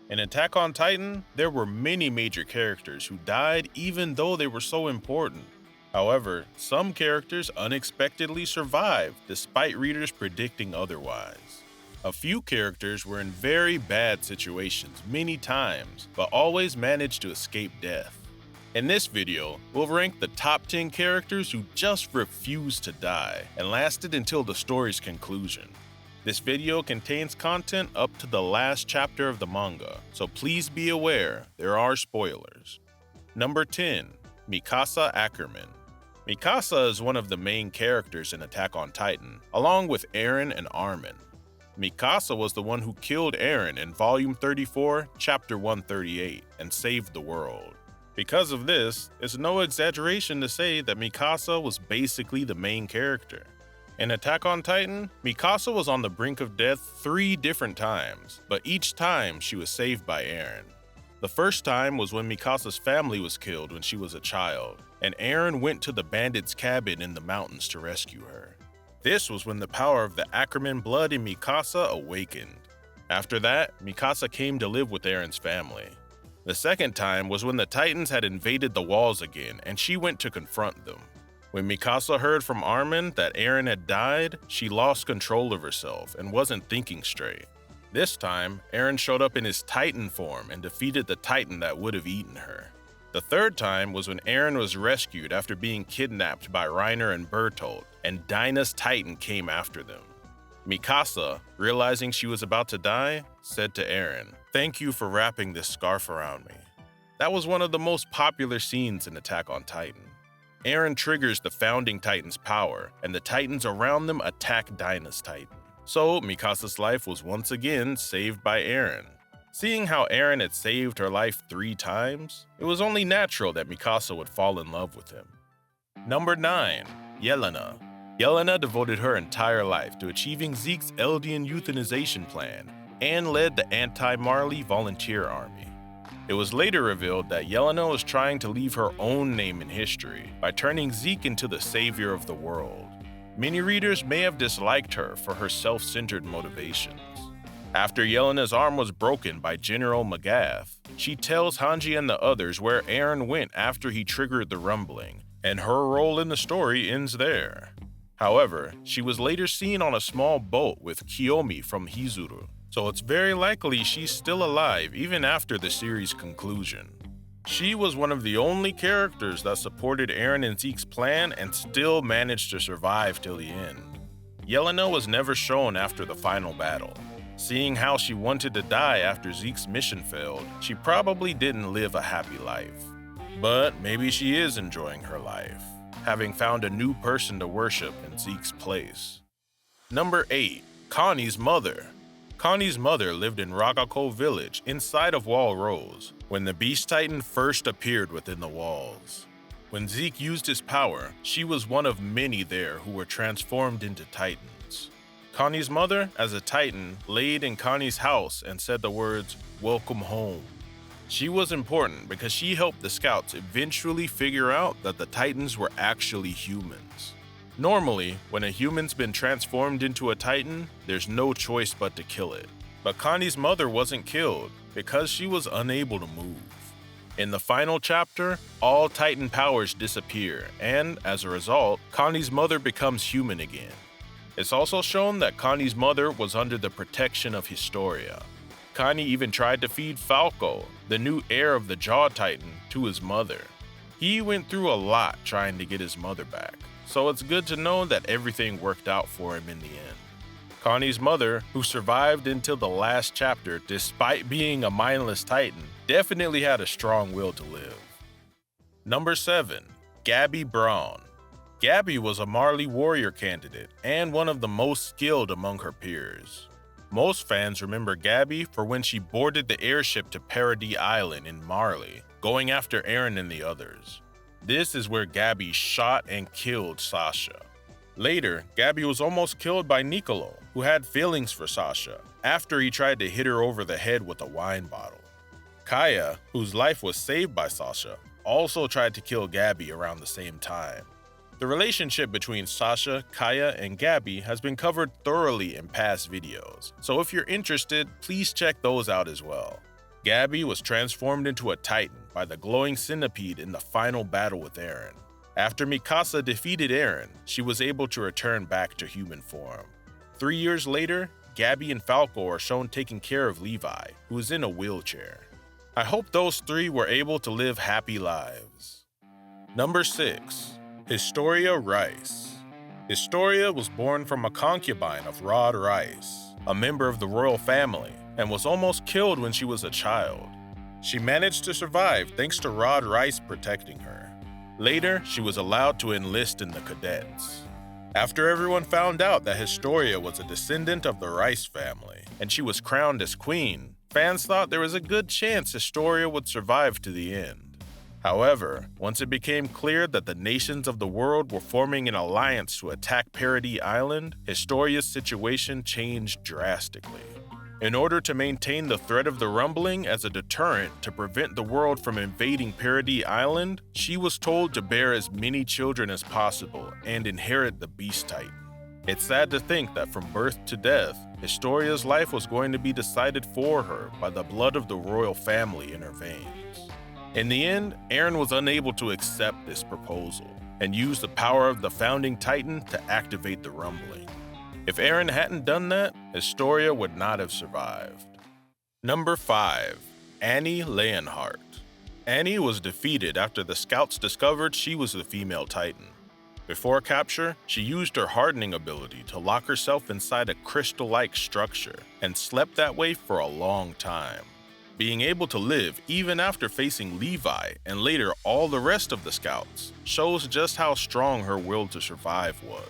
In Attack on Titan, there were many major characters who died even though they were so important. However, some characters unexpectedly survived despite readers predicting otherwise. A few characters were in very bad situations many times, but always managed to escape death. In this video, we'll rank the top 10 characters who just refused to die and lasted until the story's conclusion. This video contains content up to the last chapter of the manga, so please be aware there are spoilers. Number 10. Mikasa Ackerman. Mikasa is one of the main characters in Attack on Titan, along with Eren and Armin. Mikasa was the one who killed Eren in Volume 34, Chapter 138, and saved the world. Because of this, it's no exaggeration to say that Mikasa was basically the main character. In Attack on Titan, Mikasa was on the brink of death 3 different times, but each time she was saved by Eren. The first time was when Mikasa's family was killed when she was a child, and Eren went to the bandits' cabin in the mountains to rescue her. This was when the power of the Ackerman blood in Mikasa awakened. After that, Mikasa came to live with Eren's family. The second time was when the Titans had invaded the walls again and she went to confront them. When Mikasa heard from Armin that Eren had died, she lost control of herself and wasn't thinking straight. This time, Eren showed up in his Titan form and defeated the Titan that would have eaten her. The third time was when Eren was rescued after being kidnapped by Reiner and Bertolt, and Dinah's Titan came after them. Mikasa, realizing she was about to die, said to Eren, "Thank you for wrapping this scarf around me." That was one of the most popular scenes in Attack on Titan. Eren triggers the founding Titan's power, and the Titans around them attack Dinah's Titan. So Mikasa's life was once again saved by Eren. Seeing how Eren had saved her life 3 times, it was only natural that Mikasa would fall in love with him. Number 9. Yelena. Yelena devoted her entire life to achieving Zeke's Eldian euthanization plan and led the anti-Marley volunteer army. It was later revealed that Yelena was trying to leave her own name in history by turning Zeke into the savior of the world. Many readers may have disliked her for her self-centered motivations. After Yelena's arm was broken by General Magath, she tells Hanji and the others where Eren went after he triggered the rumbling, and her role in the story ends there. However, she was later seen on a small boat with Kiyomi from Hizuru, so it's very likely she's still alive even after the series' conclusion. She was one of the only characters that supported Eren and Zeke's plan and still managed to survive till the end. Yelena was never shown after the final battle. Seeing how she wanted to die after Zeke's mission failed, she probably didn't live a happy life. But maybe she is enjoying her life, having found a new person to worship in Zeke's place. Number 8. Connie's mother. Connie's mother lived in Ragako village inside of Wall Rose when the Beast Titan first appeared within the walls. When Zeke used his power, she was one of many there who were transformed into Titans. Connie's mother, as a Titan, laid in Connie's house and said the words, "Welcome home." She was important because she helped the scouts eventually figure out that the Titans were actually humans. Normally, when a human's been transformed into a Titan, there's no choice but to kill it. But Connie's mother wasn't killed because she was unable to move. In the final chapter, all Titan powers disappear, and as a result, Connie's mother becomes human again. It's also shown that Connie's mother was under the protection of Historia. Connie even tried to feed Falco, the new heir of the Jaw Titan, to his mother. He went through a lot trying to get his mother back, so it's good to know that everything worked out for him in the end. Connie's mother, who survived until the last chapter despite being a mindless Titan, definitely had a strong will to live. Number 7. Gabi Braun. Gabi was a Marley warrior candidate and one of the most skilled among her peers. Most fans remember Gabi for when she boarded the airship to Paradis Island in Marley, going after Eren and the others. This is where Gabi shot and killed Sasha. Later, Gabi was almost killed by Niccolo, who had feelings for Sasha, after he tried to hit her over the head with a wine bottle. Kaya, whose life was saved by Sasha, also tried to kill Gabi around the same time. The relationship between Sasha, Kaya, and Gabi has been covered thoroughly in past videos, so if you're interested, please check those out as well. Gabi was transformed into a Titan by the glowing centipede in the final battle with Eren. After Mikasa defeated Eren, she was able to return back to human form. 3 years later, Gabi and Falco are shown taking care of Levi, who is in a wheelchair. I hope those three were able to live happy lives. Number 6. Historia Reiss. Historia was born from a concubine of Rod Reiss, a member of the royal family, and was almost killed when she was a child. She managed to survive thanks to Rod Reiss protecting her. Later, she was allowed to enlist in the cadets. After everyone found out that Historia was a descendant of the Reiss family, and she was crowned as queen, fans thought there was a good chance Historia would survive to the end. However, once it became clear that the nations of the world were forming an alliance to attack Paradis Island, Historia's situation changed drastically. In order to maintain the threat of the rumbling as a deterrent to prevent the world from invading Paradis Island, she was told to bear as many children as possible and inherit the Beast Titan. It's sad to think that from birth to death, Historia's life was going to be decided for her by the blood of the royal family in her veins. In the end, Eren was unable to accept this proposal and used the power of the founding Titan to activate the rumbling. If Eren hadn't done that, Historia would not have survived. Number 5. Annie Leonhart. Annie was defeated after the scouts discovered she was the female Titan. Before capture, she used her hardening ability to lock herself inside a crystal-like structure and slept that way for a long time. Being able to live even after facing Levi and later all the rest of the scouts shows just how strong her will to survive was.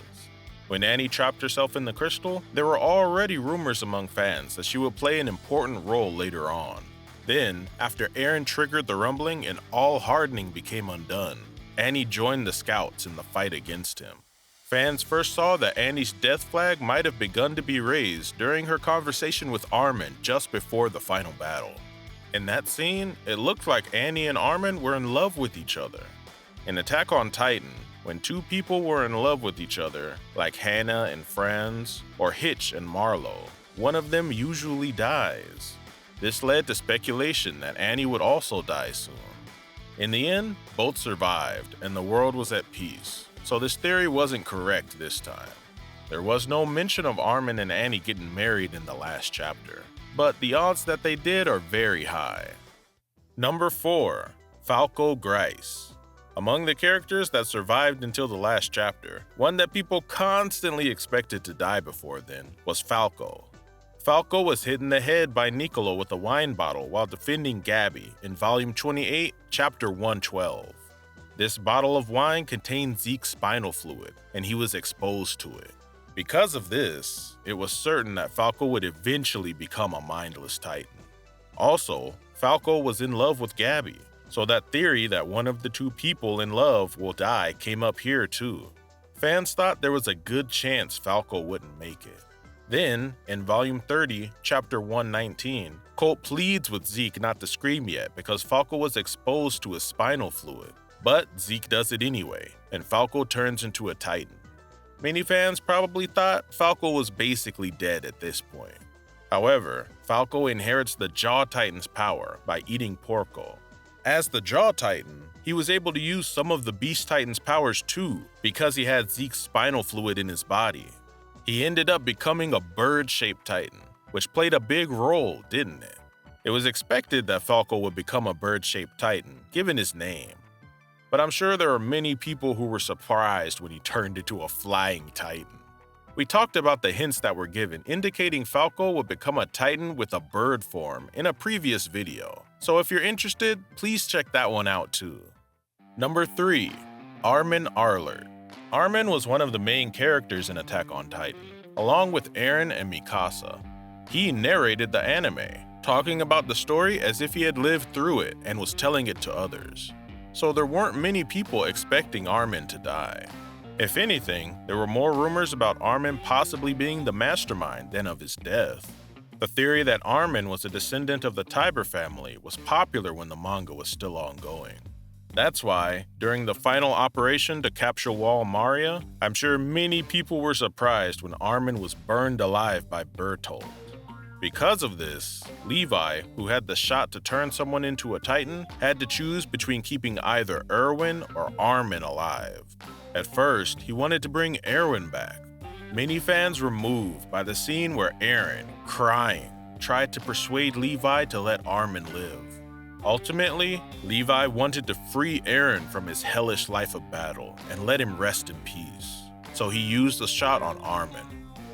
When Annie trapped herself in the crystal, there were already rumors among fans that she would play an important role later on. Then, after Eren triggered the rumbling and all hardening became undone, Annie joined the scouts in the fight against him. Fans first saw that Annie's death flag might have begun to be raised during her conversation with Armin just before the final battle. In that scene, it looked like Annie and Armin were in love with each other. In Attack on Titan, when two people were in love with each other, like Hannah and Franz, or Hitch and Marlowe, one of them usually dies. This led to speculation that Annie would also die soon. In the end, both survived and the world was at peace, so this theory wasn't correct this time. There was no mention of Armin and Annie getting married in the last chapter, but the odds that they did are very high. Number 4. Falco Grice. Among the characters that survived until the last chapter, one that people constantly expected to die before then was Falco. Falco was hit in the head by Niccolo with a wine bottle while defending Gabi in Volume 28, Chapter 112. This bottle of wine contained Zeke's spinal fluid, and he was exposed to it. Because of this, it was certain that Falco would eventually become a mindless Titan. Also, Falco was in love with Gabi, so that theory that one of the two people in love will die came up here too. Fans thought there was a good chance Falco wouldn't make it. Then, in Volume 30, Chapter 119, Colt pleads with Zeke not to scream yet because Falco was exposed to his spinal fluid. But Zeke does it anyway, and Falco turns into a Titan. Many fans probably thought Falco was basically dead at this point. However, Falco inherits the Jaw Titan's power by eating Porco. As the Jaw Titan, he was able to use some of the Beast Titan's powers too because he had Zeke's spinal fluid in his body. He ended up becoming a bird-shaped Titan, which played a big role, didn't it? It was expected that Falco would become a bird-shaped Titan, given his name. But I'm sure there are many people who were surprised when he turned into a flying Titan. We talked about the hints that were given, indicating Falco would become a Titan with a bird form in a previous video. So if you're interested, please check that one out too. Number 3. Armin Arlert. Armin was one of the main characters in Attack on Titan, along with Eren and Mikasa. He narrated the anime, talking about the story as if he had lived through it and was telling it to others. So there weren't many people expecting Armin to die. If anything, there were more rumors about Armin possibly being the mastermind than of his death. The theory that Armin was a descendant of the Tiber family was popular when the manga was still ongoing. That's why, during the final operation to capture Wall Maria, I'm sure many people were surprised when Armin was burned alive by Bertolt. Because of this, Levi, who had the shot to turn someone into a Titan, had to choose between keeping either Erwin or Armin alive. At first, he wanted to bring Erwin back. Many fans were moved by the scene where Eren, crying, tried to persuade Levi to let Armin live. Ultimately, Levi wanted to free Eren from his hellish life of battle and let him rest in peace. So he used the shot on Armin.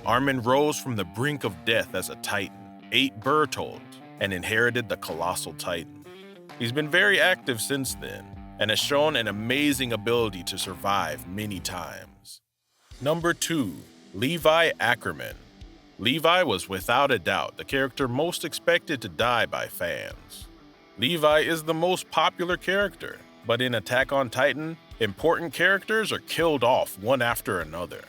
Armin rose from the brink of death as a Titan, ate Bertolt, and inherited the Colossal Titan. He's been very active since then, and has shown an amazing ability to survive many times. Number 2. Levi Ackerman. Levi was without a doubt the character most expected to die by fans. Levi is the most popular character, but in Attack on Titan, important characters are killed off one after another.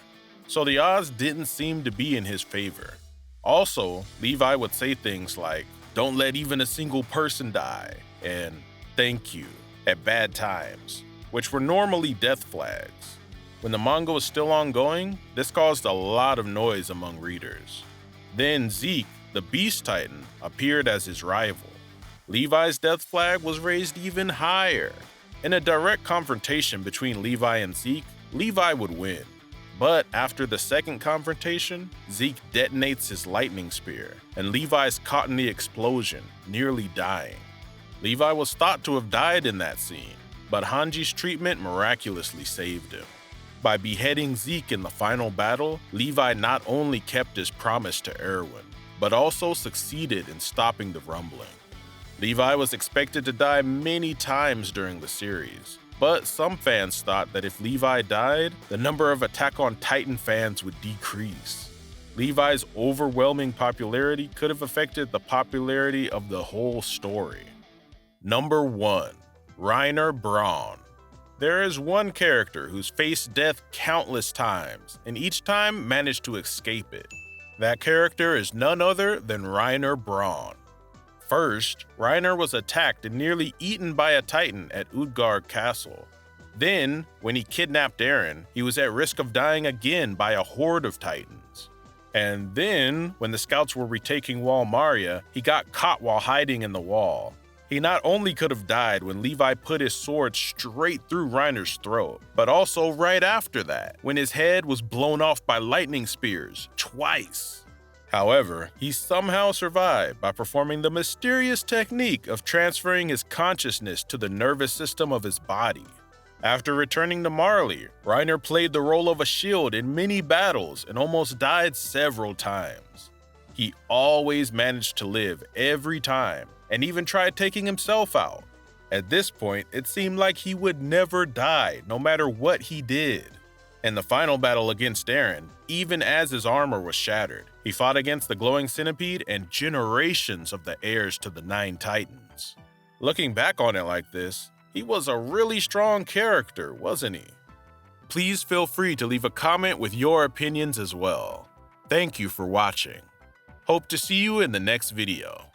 So the odds didn't seem to be in his favor. Also, Levi would say things like, "Don't let even a single person die," and "thank you" at bad times, which were normally death flags. When the manga was still ongoing, this caused a lot of noise among readers. Then Zeke, the Beast Titan, appeared as his rival. Levi's death flag was raised even higher. In a direct confrontation between Levi and Zeke, Levi would win. But after the second confrontation, Zeke detonates his lightning spear, and Levi's caught in the explosion, nearly dying. Levi was thought to have died in that scene, but Hanji's treatment miraculously saved him. By beheading Zeke in the final battle, Levi not only kept his promise to Erwin, but also succeeded in stopping the rumbling. Levi was expected to die many times during the series, but some fans thought that if Levi died, the number of Attack on Titan fans would decrease. Levi's overwhelming popularity could have affected the popularity of the whole story. Number 1. Reiner Braun. There is one character who's faced death countless times, and each time managed to escape it. That character is none other than Reiner Braun. First, Reiner was attacked and nearly eaten by a Titan at Utgard Castle. Then, when he kidnapped Eren, he was at risk of dying again by a horde of Titans. And then, when the scouts were retaking Wall Maria, he got caught while hiding in the wall. He not only could have died when Levi put his sword straight through Reiner's throat, but also right after that, when his head was blown off by lightning spears twice. However, he somehow survived by performing the mysterious technique of transferring his consciousness to the nervous system of his body. After returning to Marley, Reiner played the role of a shield in many battles and almost died several times. He always managed to live every time, and even tried taking himself out. At this point, it seemed like he would never die, no matter what he did. In the final battle against Eren, even as his armor was shattered, he fought against the glowing centipede and generations of the heirs to the 9 Titans. Looking back on it like this, he was a really strong character, wasn't he? Please feel free to leave a comment with your opinions as well. Thank you for watching. Hope to see you in the next video.